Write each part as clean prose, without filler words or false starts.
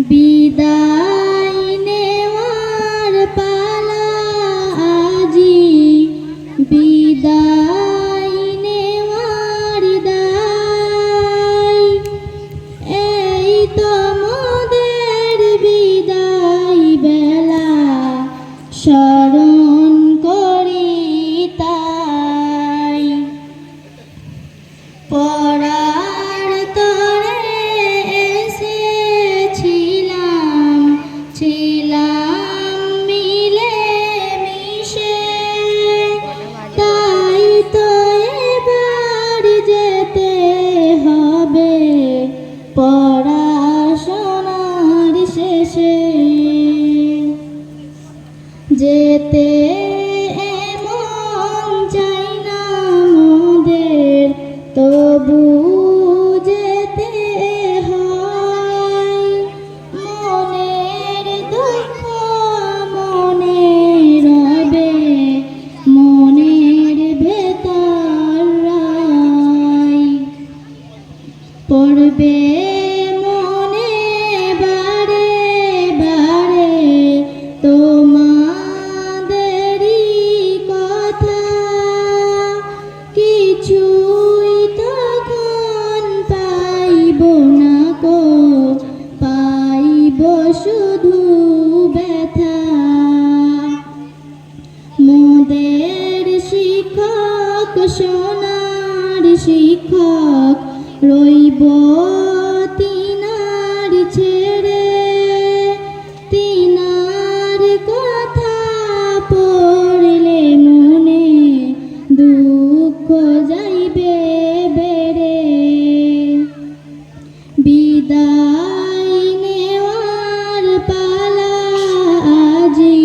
বিদায় নেওয়ার পালা আজি, বিদায় নেওয়ার দায়। এই তো মোদের বিদায় বেলা, স্মরণ করি তাই। পরার তরে এসেছিলাম, ছিলাম মিলে মিশে, তাই তো এবার যেতে হবে পড়াশোনার শেষে। যেতে এমন চাই না মোদের, তবু যেতে হয়। মনের দুঃখ মনে রবে, মনের ভেতর রায় পড়বে মনে বারে বারে তোমাদেরই কথা। কিছুই তখন পাইব না কো, পাইব শুধু ব্যথা। মোদের শিক্ষক সোনার শিক্ষক, রইব তিনার ছেড়ে। তিনার কথা পড়লে মনে দুঃখ যাইবে বেড়ে। বিদায় নেওয়ার পালা আজি,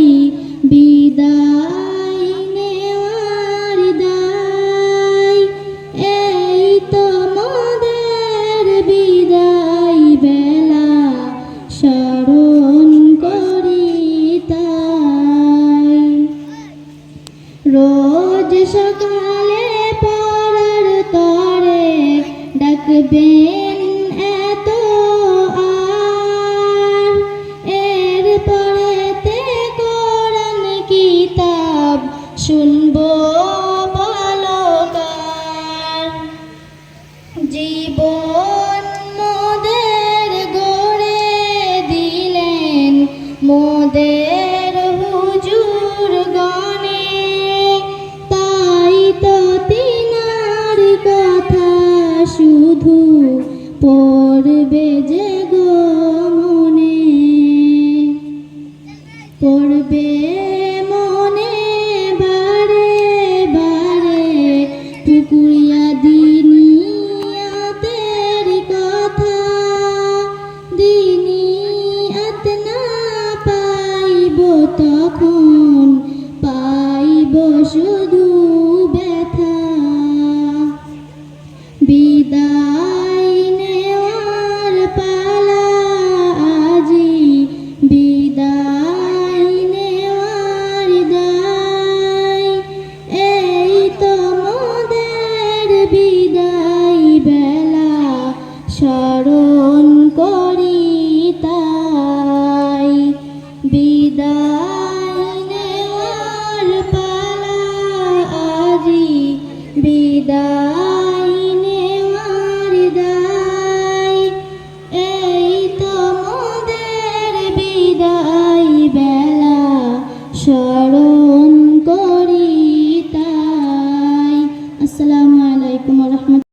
বিদায় নেওয়ার দায়। এই তো মোদের বিদায় বেলা, স্মরণ করি তাই। রোজ সকালে পড়ার তরে ডাকবেন এত আর, এর পরেতে কোরআন কিতাব শুনবো বলকার। জীবন মোদের গড়ে দিলেন মোদের হুজুর গণে, তাই তো তিনার কথা শুধু পড়বে যে গো মনে। পড়বে মনে বারে বারে পুকুরিয়া দিনিয়াতের কথা। দিনিয়াত না পাইব তখন, পাইব শুধু ব্যথা। বিদায় নেওয়ার পালা আজি, বিদায় নেওয়ার দায়। এই তো মোদের বিদায় বেলা, স্মরণ করি তাই। বিদায় নেওয়ার পালা আজি, বিদায় নেওয়ার দায়। এই তো মোদের বিদায় বেলা, স্মরণ